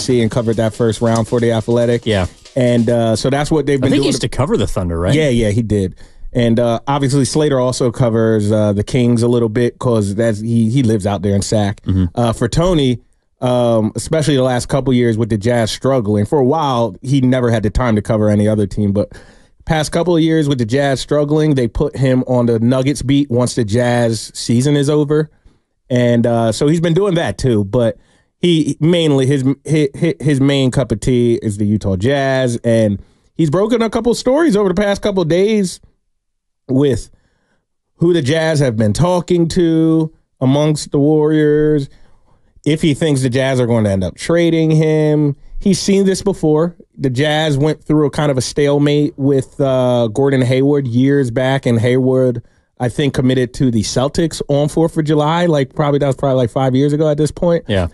NBC and covered that first round for The Athletic. Yeah. And so that's what they've been doing. I think he used to cover the Thunder, right? Yeah, he did. And obviously Slater also covers the Kings a little bit because he lives out there in Sac. For Tony, especially the last couple years with the Jazz struggling, for a while he never had the time to cover any other team, but past couple of years with the Jazz struggling, they put him on the Nuggets beat once the Jazz season is over. And so he's been doing that too, but he mainly his main cup of tea is the Utah Jazz, and he's broken a couple stories over the past couple of days with who the Jazz have been talking to amongst the Warriors, if he thinks the Jazz are going to end up trading him. He's seen this before. The Jazz went through a kind of a stalemate with Gordon Hayward years back, and Hayward, I think, committed to the Celtics on 4th of July. That was probably like 5 years ago at this point. Yeah.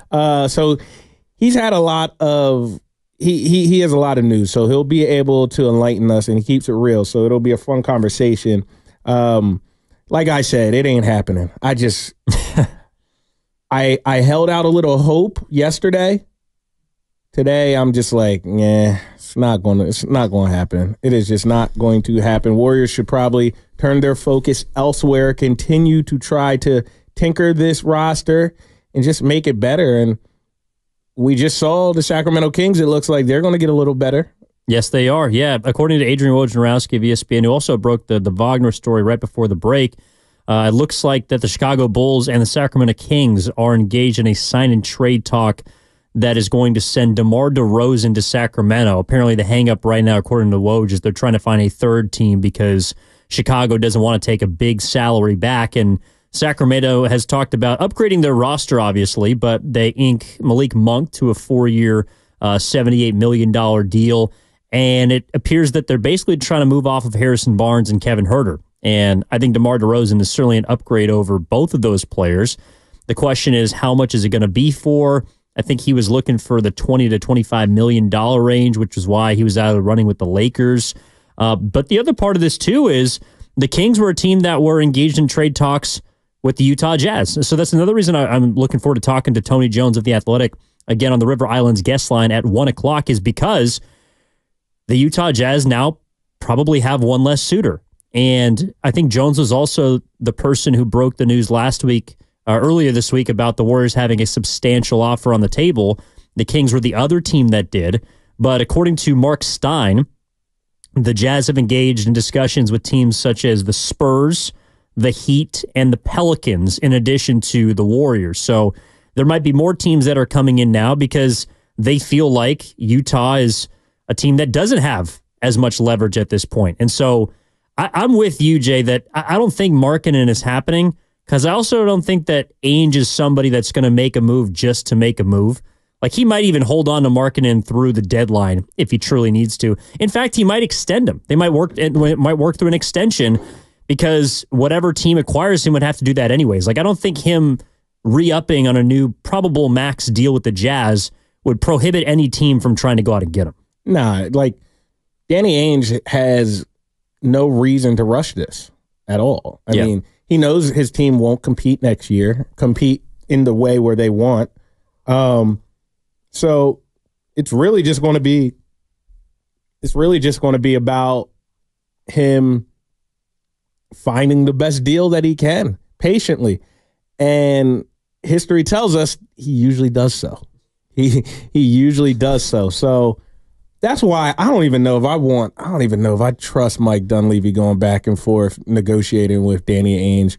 So he's had a lot of he has a lot of news, so he'll be able to enlighten us, and he keeps it real. So it'll be a fun conversation. Like I said, it ain't happening. I just I held out a little hope yesterday. Today I'm just like, it's not going to happen. It is just not going to happen. Warriors should probably turn their focus elsewhere, continue to try to tinker this roster and just make it better. And we just saw the Sacramento Kings. It looks like they're going to get a little better. Yes, they are. Yeah, according to Adrian Wojnarowski of ESPN, who also broke the Wagner story right before the break, it looks like that the Chicago Bulls and the Sacramento Kings are engaged in a sign-and-trade talk that is going to send DeMar DeRozan to Sacramento. Apparently, the hang-up right now, according to Woj, is they're trying to find a third team because Chicago doesn't want to take a big salary back, and Sacramento has talked about upgrading their roster, obviously, but they ink Malik Monk to a 4-year, $78 million deal, and it appears that they're basically trying to move off of Harrison Barnes and Kevin Huerter. And I think DeMar DeRozan is certainly an upgrade over both of those players. The question is, how much is it going to be for? I think he was looking for the $20 to $25 million range, which is why he was out of the running with the Lakers. But the other part of this, too, is the Kings were a team that were engaged in trade talks with the Utah Jazz. So that's another reason I'm looking forward to talking to Tony Jones of The Athletic again on the River Islands guest line at 1 o'clock, is because the Utah Jazz now probably have one less suitor. And I think Jones was also the person who broke the news earlier this week about the Warriors having a substantial offer on the table. The Kings were the other team that did. But according to Mark Stein, the Jazz have engaged in discussions with teams such as the Spurs, the Heat, and the Pelicans, in addition to the Warriors. So there might be more teams that are coming in now because they feel like Utah is a team that doesn't have as much leverage at this point. And so I'm with you, Jay, that I don't think Markkanen is happening, because I also don't think that Ainge is somebody that's going to make a move just to make a move. Like, he might even hold on to Markkanen through the deadline if he truly needs to. In fact, he might extend him. They might work through an extension, because whatever team acquires him would have to do that anyways. Like, I don't think him re-upping on a new probable max deal with the Jazz would prohibit any team from trying to go out and get him. Nah, like, Danny Ainge has no reason to rush this at all. I mean, he knows his team won't compete next year, compete in the way where they want. So it's really just going to be about him finding the best deal that he can patiently. And history tells us he usually does so. He usually does so. So that's why I don't even know if I trust Mike Dunleavy going back and forth negotiating with Danny Ainge.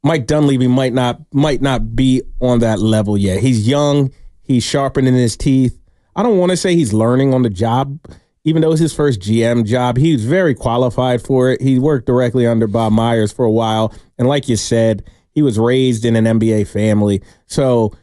Mike Dunleavy might not be on that level yet. He's young. He's sharpening his teeth. I don't want to say he's learning on the job, even though it's his first GM job. He's very qualified for it. He worked directly under Bob Myers for a while. And like you said, he was raised in an NBA family. So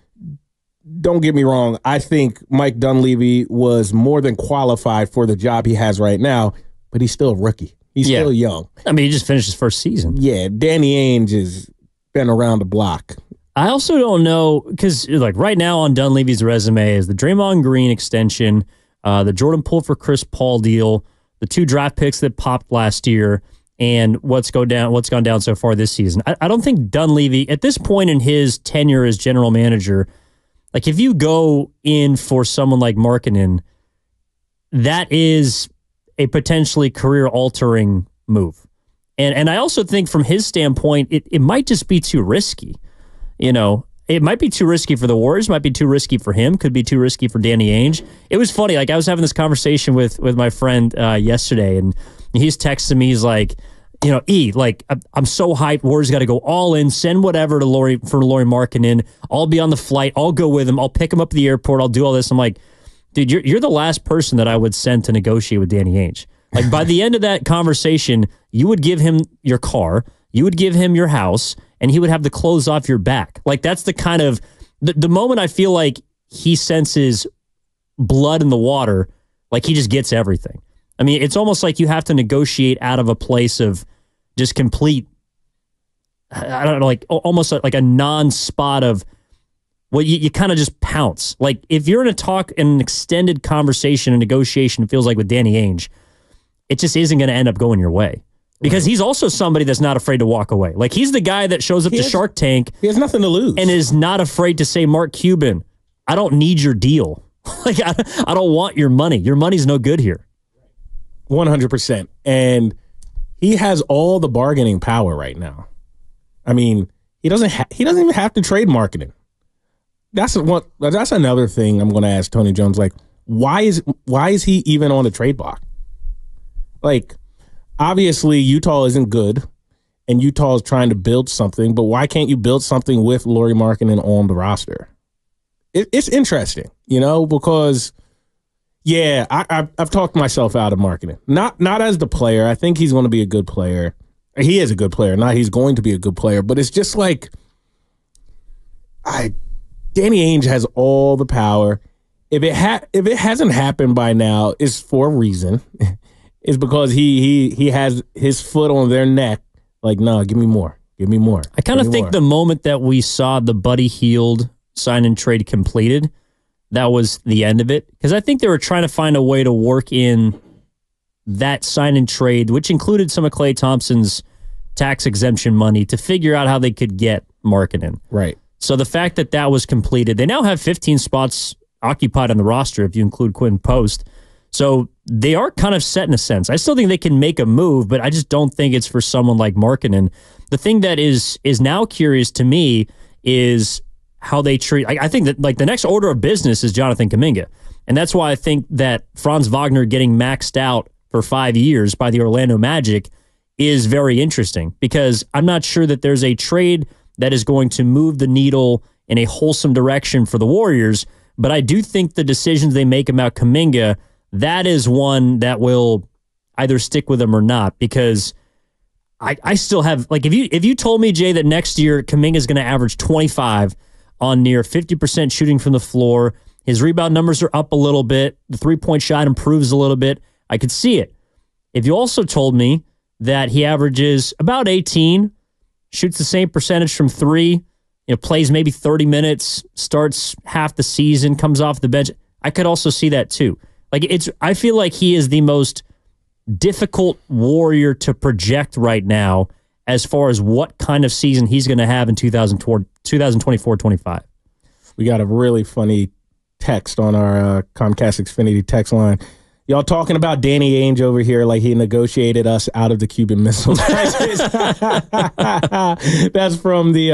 don't get me wrong. I think Mike Dunleavy was more than qualified for the job he has right now, but he's still a rookie. He's still young. I mean, he just finished his first season. Yeah, Danny Ainge has been around the block. I also don't know, because like right now on Dunleavy's resume is the Draymond Green extension, the Jordan Poole for Chris Paul deal, the 2 draft picks that popped last year, and what's gone down so far this season. I don't think Dunleavy, at this point in his tenure as general manager, Like, if you go in for someone like Markkanen, that is a potentially career-altering move. And I also think from his standpoint, it might just be too risky. You know, it might be too risky for the Warriors, might be too risky for him, could be too risky for Danny Ainge. It was funny. Like, I was having this conversation with my friend yesterday, and he's texting me. He's like, you know, I'm so hyped. Warriors got to go all in. Send whatever to Lauri Markkanen. I'll be on the flight. I'll go with him. I'll pick him up at the airport. I'll do all this. I'm like, dude, you're the last person that I would send to negotiate with Danny Ainge. Like, by the end of that conversation, you would give him your car, you would give him your house, and he would have the clothes off your back. Like, that's the kind of the moment I feel like he senses blood in the water, like he just gets everything. I mean, it's almost like you have to negotiate out of a place of just complete, I don't know, like almost like a non-spot of, well, you kind of just pounce. Like, if you're in an extended conversation and negotiation, it feels like with Danny Ainge, it just isn't going to end up going your way. Because he's also somebody that's not afraid to walk away. Like, he's the guy that shows up to Shark Tank. He has nothing to lose. And is not afraid to say, Mark Cuban, I don't need your deal. Like, I don't want your money. Your money's no good here. 100%. And he has all the bargaining power right now. I mean, he doesn't even have to trade Markkanen. That's another thing I'm going to ask Tony Jones. Like, why is he even on the trade block? Like, obviously Utah isn't good, and Utah is trying to build something. But why can't you build something with Lauri Markkanen on the roster? It's interesting, you know, because. Yeah, I've talked myself out of Markkanen. Not as the player. I think he's going to be a good player. He is a good player. Not he's going to be a good player. But it's just like, Danny Ainge has all the power. If it hasn't happened by now, it's for a reason. It's because he has his foot on their neck. Like, no, give me more. Give me more. I kind of think the moment that we saw the Buddy Hield sign and trade completed, that was the end of it. Because I think they were trying to find a way to work in that sign and trade, which included some of Klay Thompson's tax exemption money, to figure out how they could get Markkanen. Right. So the fact that that was completed, they now have 15 spots occupied on the roster if you include Quinn Post. So they are kind of set in a sense. I still think they can make a move, but I just don't think it's for someone like Markkanen. The thing that is now curious to me is how they treat. I think that, like, the next order of business is Jonathan Kuminga. And that's why I think that Franz Wagner getting maxed out for 5 years by the Orlando Magic is very interesting, because I'm not sure that there's a trade that is going to move the needle in a wholesome direction for the Warriors. But I do think the decisions they make about Kuminga, that is one that will either stick with them or not, because I still have, like, if you told me, Jay, that next year Kuminga is going to average 25 on near 50% shooting from the floor, his rebound numbers are up a little bit, the three-point shot improves a little bit, I could see it. If you also told me that he averages about 18, shoots the same percentage from three, plays maybe 30 minutes, starts half the season, comes off the bench, I could also see that too. Like, I feel like he is the most difficult Warrior to project right now as far as what kind of season he's going to have in 2024-25. We got a really funny text on our Comcast Xfinity text line. Y'all talking about Danny Ainge over here like he negotiated us out of the Cuban Missile Crisis. That's from the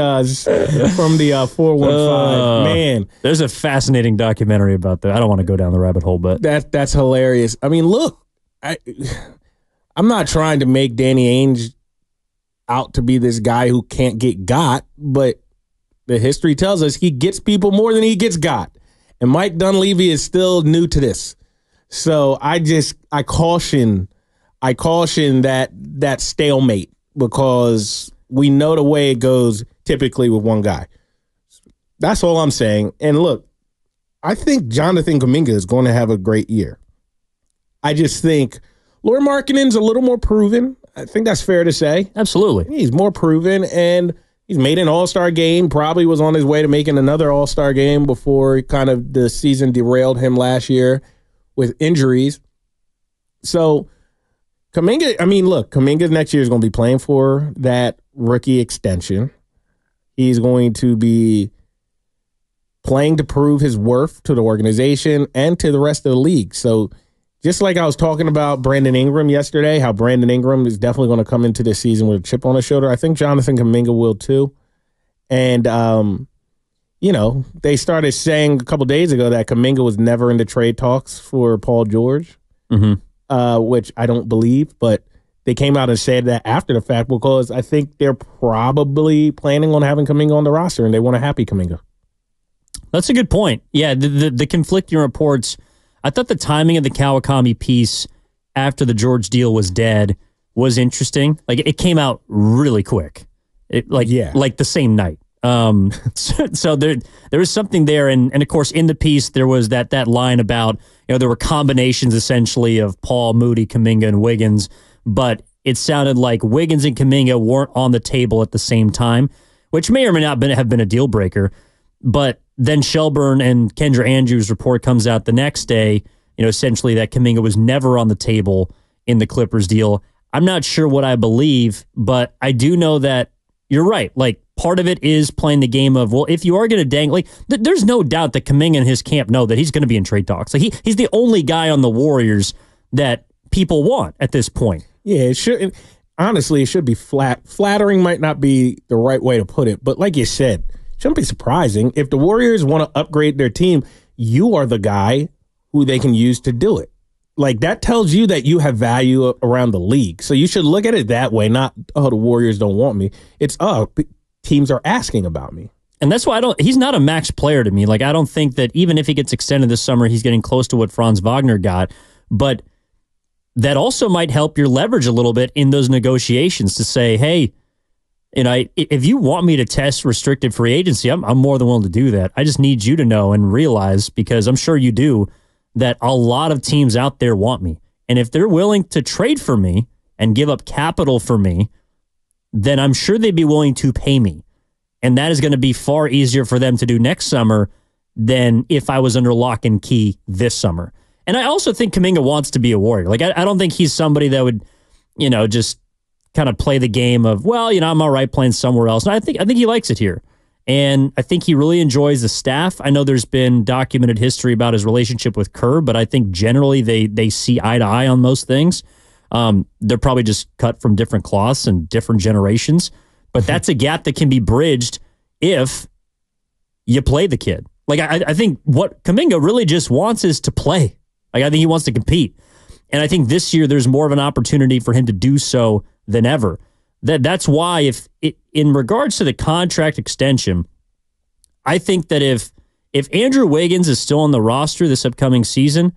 415. Man, there's a fascinating documentary about that. I don't want to go down the rabbit hole, but that's hilarious. I mean, look, I'm not trying to make Danny Ainge out to be this guy who can't get got, but the history tells us he gets people more than he gets got. And Mike Dunleavy is still new to this. So I caution that stalemate, because we know the way it goes typically with one guy. That's all I'm saying. And look, I think Jonathan Kuminga is going to have a great year. I just think Lauri Markkanen's a little more proven. I think that's fair to say. Absolutely. He's more proven, and he's made an all-star game, probably was on his way to making another all-star game before kind of the season derailed him last year with injuries. So Kuminga, I mean, look, Kuminga next year is going to be playing for that rookie extension. He's going to be playing to prove his worth to the organization and to the rest of the league. So just like I was talking about Brandon Ingram yesterday, how Brandon Ingram is definitely going to come into this season with a chip on his shoulder, I think Jonathan Kuminga will too. And, they started saying a couple days ago that Kuminga was never in the trade talks for Paul George, which I don't believe, but they came out and said that after the fact because I think they're probably planning on having Kuminga on the roster and they want a happy Kuminga. That's a good point. Yeah, the conflicting reports. I thought the timing of the Kawakami piece after the George deal was dead was interesting. Like it came out really quick, like the same night. So there was something there, and of course in the piece there was that line about there were combinations essentially of Paul, Moody, Kuminga, and Wiggins, but it sounded like Wiggins and Kuminga weren't on the table at the same time, which may or may not have been a deal breaker. But then Shelburne and Kendra Andrews' report comes out the next day, essentially that Kuminga was never on the table in the Clippers deal. I'm not sure what I believe, but I do know that you're right. Like, part of it is playing the game of, well, if you are going to there's no doubt that Kuminga and his camp know that he's going to be in trade talks. Like he's the only guy on the Warriors that people want at this point. Yeah, it should. Honestly, it should be flat. Flattering might not be the right way to put it, but like you said, shouldn't be surprising. If the Warriors want to upgrade their team, you are the guy who they can use to do it. Like, that tells you that you have value around the league. So you should look at it that way, not, the Warriors don't want me. It's, teams are asking about me. And that's why he's not a max player to me. Like, I don't think that even if he gets extended this summer, he's getting close to what Franz Wagner got. But that also might help your leverage a little bit in those negotiations to say, hey, if you want me to test restricted free agency, I'm more than willing to do that. I just need you to know and realize, because I'm sure you do, that a lot of teams out there want me. And if they're willing to trade for me and give up capital for me, then I'm sure they'd be willing to pay me. And that is going to be far easier for them to do next summer than if I was under lock and key this summer. And I also think Kuminga wants to be a Warrior. Like, I don't think he's somebody that would, just kind of play the game of, I'm all right playing somewhere else. And I think he likes it here. And I think he really enjoys the staff. I know there's been documented history about his relationship with Kerr, but I think generally they see eye to eye on most things. They're probably just cut from different cloths and different generations. But that's a gap that can be bridged if you play the kid. Like, I think what Kuminga really just wants is to play. Like, I think he wants to compete. And I think this year there's more of an opportunity for him to do so than ever. That's why in regards to the contract extension, I think that if Andrew Wiggins is still on the roster this upcoming season,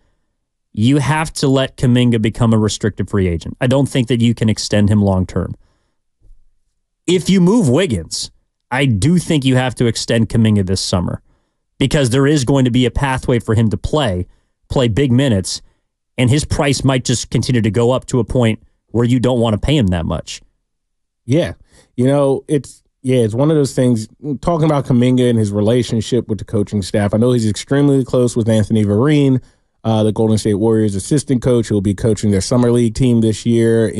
you have to let Kuminga become a restricted free agent. I don't think that you can extend him long term. If you move Wiggins, I do think you have to extend Kuminga this summer, because there is going to be a pathway for him to play big minutes, and his price might just continue to go up to a point where you don't want to pay him that much. Yeah. It's one of those things, talking about Kuminga and his relationship with the coaching staff. I know he's extremely close with Anthony Vereen, the Golden State Warriors assistant coach, who will be coaching their summer league team this year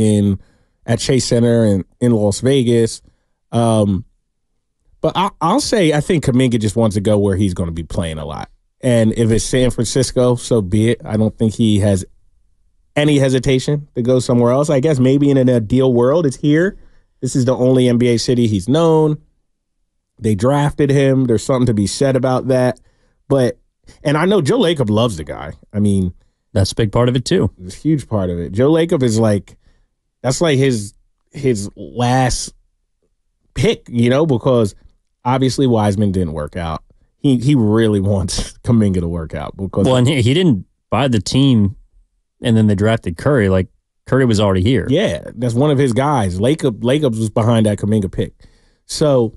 at Chase Center in Las Vegas. But I'll say I think Kuminga just wants to go where he's going to be playing a lot. And if it's San Francisco, so be it. I don't think he has any hesitation to go somewhere else. I guess maybe in an ideal world, it's here. This is the only NBA city he's known. They drafted him. There's something to be said about that. And I know Joe Lacob loves the guy. I mean, that's a big part of it too. It's a huge part of it. Joe Lacob is that's like his last pick, because obviously Wiseman didn't work out. He really wants Kuminga to work out because and he didn't buy the team, and then they drafted Curry. Like, Curry was already here. Yeah, that's one of his guys. Lacob was behind that Kuminga pick. So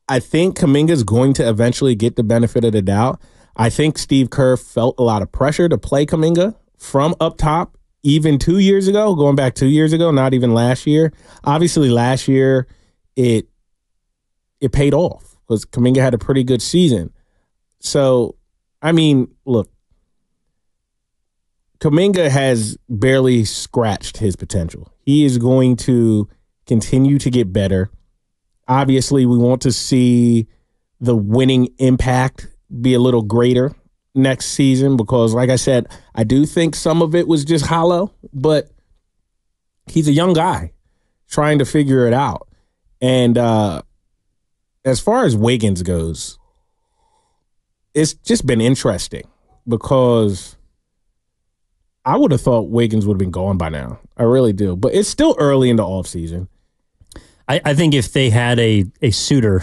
I think Kuminga's going to eventually get the benefit of the doubt. I think Steve Kerr felt a lot of pressure to play Kuminga from up top, even 2 years ago, going back 2 years ago, not even last year. Obviously, last year, it paid off because Kuminga had a pretty good season. So, I mean, look, Kuminga has barely scratched his potential. He is going to continue to get better. Obviously, we want to see the winning impact be a little greater next season because, like I said, I do think some of it was just hollow, but he's a young guy trying to figure it out. And as far as Wiggins goes, it's just been interesting because I would have thought Wiggins would have been gone by now. I really do. But it's still early in the offseason. I think if they had a suitor,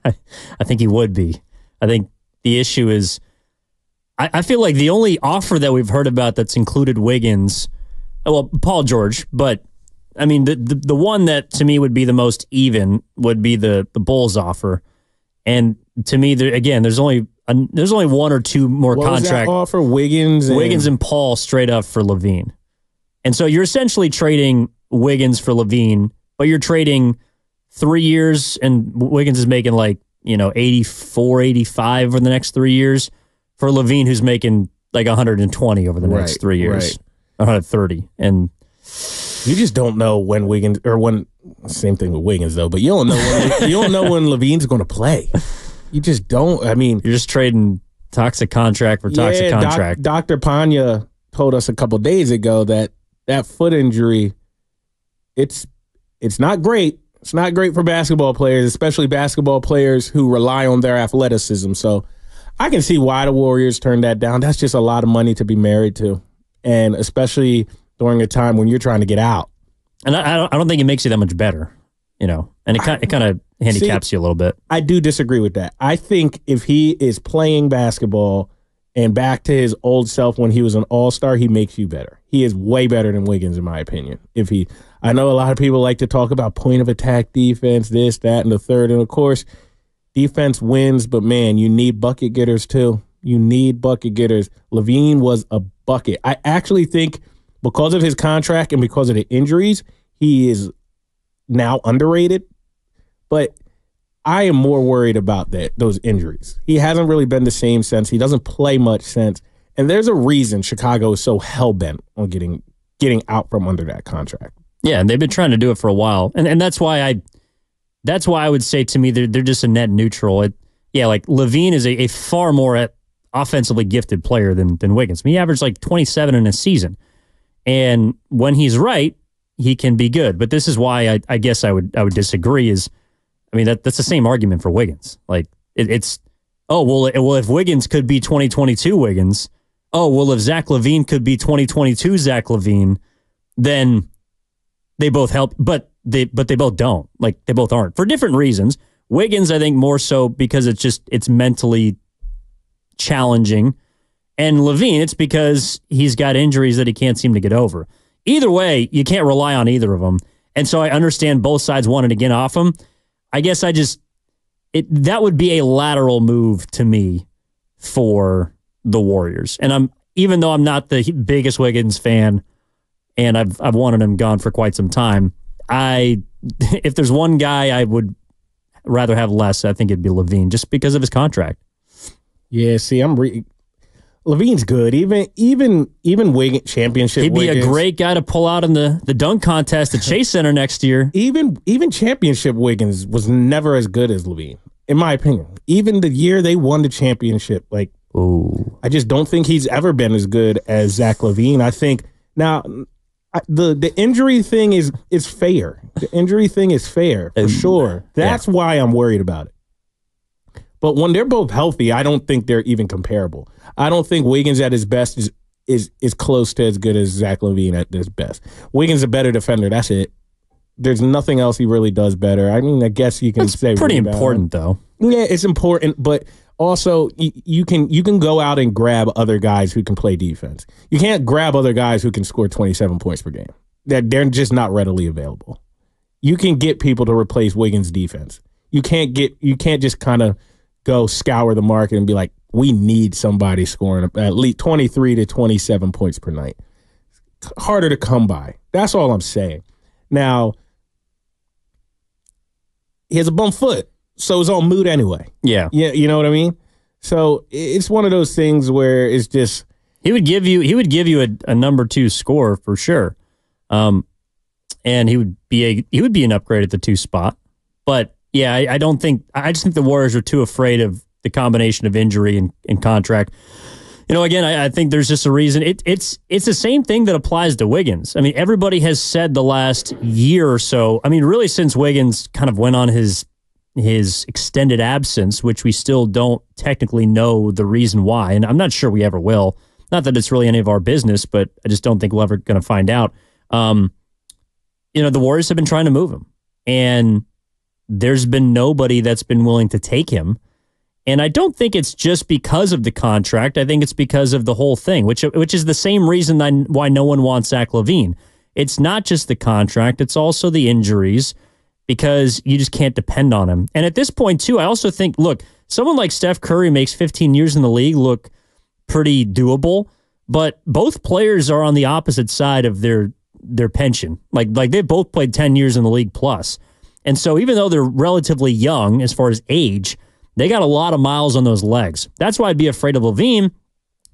I think he would be. I think the issue is, I feel like the only offer that we've heard about that's included Wiggins, well, Paul George, but I mean, the one that to me would be the most even would be the Bulls offer. And to me, there's only one or two more contract offer. Wiggins and Paul straight up for Lavine. And so you're essentially trading Wiggins for Lavine, but you're trading 3 years and Wiggins is making 84, 85 over the next 3 years for Lavine, who's making 120 over the next 3 years, 130. And you just don't know when Wiggins same thing with Wiggins though, but you don't know when Lavine's going to play. You just don't. I mean, you're just trading toxic contract for toxic contract. Dr. Panya told us a couple days ago that foot injury, it's not great. It's not great for basketball players, especially basketball players who rely on their athleticism. So I can see why the Warriors turned that down. That's just a lot of money to be married to, and especially during a time when you're trying to get out. And I don't think it makes you that much better, and it kind of handicaps you a little bit. I do disagree with that. I think if he is playing basketball and back to his old self when he was an all-star, he makes you better. He is way better than Wiggins, in my opinion. I know a lot of people like to talk about point of attack defense, this, that, and the third. And of course, defense wins, but man, you need bucket getters too. You need bucket getters. Lavine was a bucket. I actually think because of his contract and because of the injuries, he is now underrated. But I am more worried about those injuries. He hasn't really been the same since. He doesn't play much since. And there's a reason Chicago is so hell-bent on getting out from under that contract. Yeah, and they've been trying to do it for a while. And that's why I would say to me they're just a net neutral. Lavine is a far more offensively gifted player than Wiggins. I mean, he averaged 27 in a season. And when he's right, he can be good. But this is why I guess I would disagree is, I mean, that's the same argument for Wiggins. If Wiggins could be 2022 Wiggins, if Zach Lavine could be 2022 Zach Lavine, then they both help, but they both don't. They both aren't for different reasons. Wiggins, I think, more so because it's mentally challenging. And Lavine, it's because he's got injuries that he can't seem to get over. Either way, you can't rely on either of them. And so I understand both sides wanted to get off him. I guess that would be a lateral move to me for the Warriors. And even though I'm not the biggest Wiggins fan, and I've wanted him gone for quite some time, if there's one guy I would rather have less, I think it'd be Lavine, just because of his contract. Yeah, see, Lavine's good. Even Wiggins, championship He'd be Wiggins, a great guy to pull out in the dunk contest at Chase Center next year. Even championship Wiggins was never as good as Lavine, in my opinion. Even the year they won the championship, I just don't think he's ever been as good as Zach Lavine. I think now the injury thing is fair. The injury thing is fair for sure. That's why I'm worried about it. But when they're both healthy, I don't think they're even comparable. I don't think Wiggins at his best is close to as good as Zach Lavine at his best. Wiggins is a better defender. That's it. There's nothing else he really does better. I mean, I guess you can say pretty important though. Yeah, it's important, but also you can go out and grab other guys who can play defense. You can't grab other guys who can score 27 points per game. They're just not readily available. You can get people to replace Wiggins' defense. You can't just kind of go scour the market and be like, we need somebody scoring at least 23 to 27 points per night. It's harder to come by. That's all I'm saying. Now, he has a bum foot, so it's all moot anyway. Yeah. Yeah, you know what I mean? So it's one of those things where it's just he would give you a number 2 score for sure. And he would be an upgrade at the 2 spot. But Yeah, I don't think. I just think the Warriors are too afraid of the combination of injury and contract. Again, I think there's just a reason. It's the same thing that applies to Wiggins. I mean, everybody has said the last year or so. I mean, really since Wiggins kind of went on his extended absence, which we still don't technically know the reason why, and I'm not sure we ever will. Not that it's really any of our business, but I just don't think we're ever going to find out. The Warriors have been trying to move him, and there's been nobody that's been willing to take him. And I don't think it's just because of the contract. I think it's because of the whole thing, which is the same reason why no one wants Zach Lavine. It's not just the contract. It's also the injuries, because you just can't depend on him. And at this point, too, I also think, look, someone like Steph Curry makes 15 years in the league look pretty doable, but both players are on the opposite side of their pension. Like they've both played 10 years in the league plus. And so even though they're relatively young as far as age, they got a lot of miles on those legs. That's why I'd be afraid of Lavine.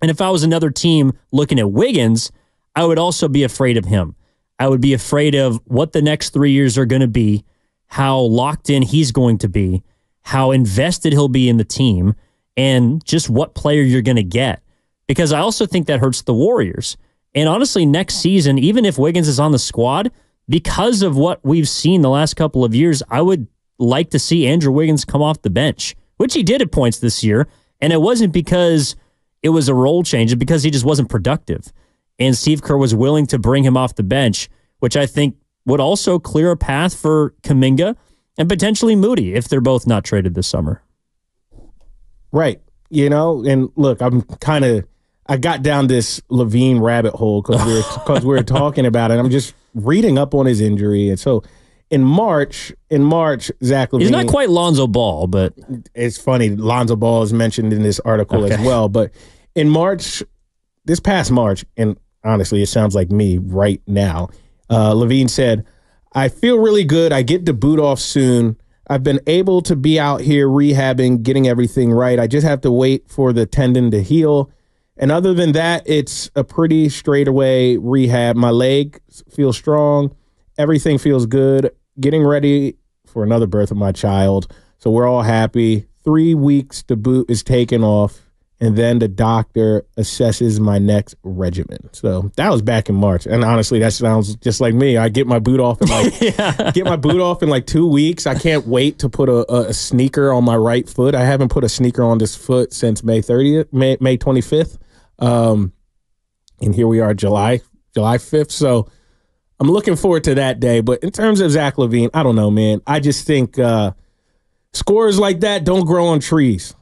And if I was another team looking at Wiggins, I would also be afraid of him. I would be afraid of what the next 3 years are going to be, how locked in he's going to be, how invested he'll be in the team, and just what player you're going to get. Because I also think that hurts the Warriors. And honestly, next season, even if Wiggins is on the squad, because of what we've seen the last couple of years, I would like to see Andrew Wiggins come off the bench, which he did at points this year. And it wasn't because it was a role change, it's because he just wasn't productive. And Steve Kerr was willing to bring him off the bench, which I think would also clear a path for Kuminga and potentially Moody if they're both not traded this summer. Right. And look, I got down this Lavine rabbit hole because we were talking about it. I'm just reading up on his injury. And so in March, Zach Lavine... He's not quite Lonzo Ball, but... It's funny. Lonzo Ball is mentioned in this article as well. But in March, this past March, and honestly, it sounds like me right now, Lavine said, "I feel really good. I get to boot off soon. I've been able to be out here rehabbing, getting everything right. I just have to wait for the tendon to heal. And other than that, it's a pretty straightaway rehab. My leg feels strong. Everything feels good. Getting ready for another birth of my child. So we're all happy. 3 weeks to boot is taken off. And then the doctor assesses my next regimen." So that was back in March. And honestly, that sounds just like me. I get my boot off in like 2 weeks. I can't wait to put a sneaker on my right foot. I haven't put a sneaker on this foot since May 25th. And here we are, July 5th. So I'm looking forward to that day. But in terms of Zach Lavine, I don't know, man. I just think scorers like that don't grow on trees.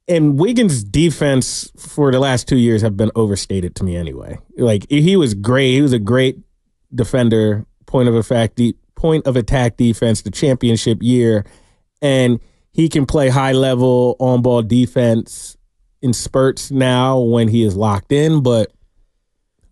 And Wiggins' defense for the last 2 years have been overstated to me anyway. Like, he was great. He was a great defender, point of attack defense, the championship year. And he can play high-level on-ball defense in spurts now when he is locked in, but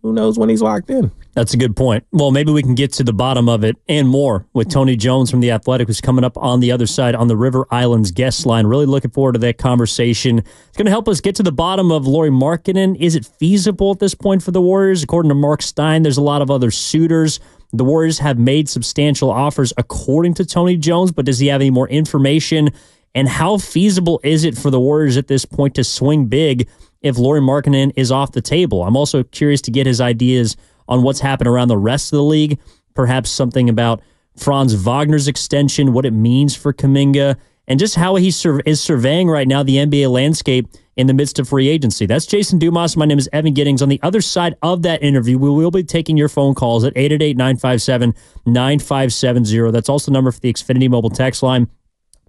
who knows when he's locked in? That's a good point. Well, maybe we can get to the bottom of it and more with Tony Jones from The Athletic, who's coming up on the other side on the River Islands guest line. Really looking forward to that conversation. It's going to help us get to the bottom of Lauri Markkanen. Is it feasible at this point for the Warriors? According to Mark Stein, there's a lot of other suitors. The Warriors have made substantial offers according to Tony Jones, but does he have any more information? And how feasible is it for the Warriors at this point to swing big if Lauri Markkanen is off the table? I'm also curious to get his ideas on what's happened around the rest of the league, perhaps something about Franz Wagner's extension, what it means for Kuminga, and just how he is surveying right now the NBA landscape in the midst of free agency. That's Jason Dumas. My name is Evan Giddings. On the other side of that interview, we will be taking your phone calls at 888-957-9570. That's also the number for the Xfinity mobile text line.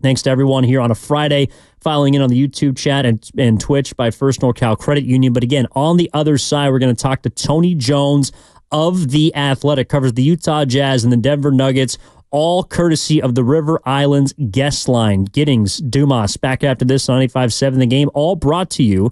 Thanks to everyone here on a Friday filing in on the YouTube chat and Twitch by First NorCal Credit Union. But again, on the other side, we're going to talk to Tony Jones of The Athletic, covers the Utah Jazz and the Denver Nuggets, all courtesy of the River Islands guest line. Giddings, Dumas, back after this on 95.7 The Game, all brought to you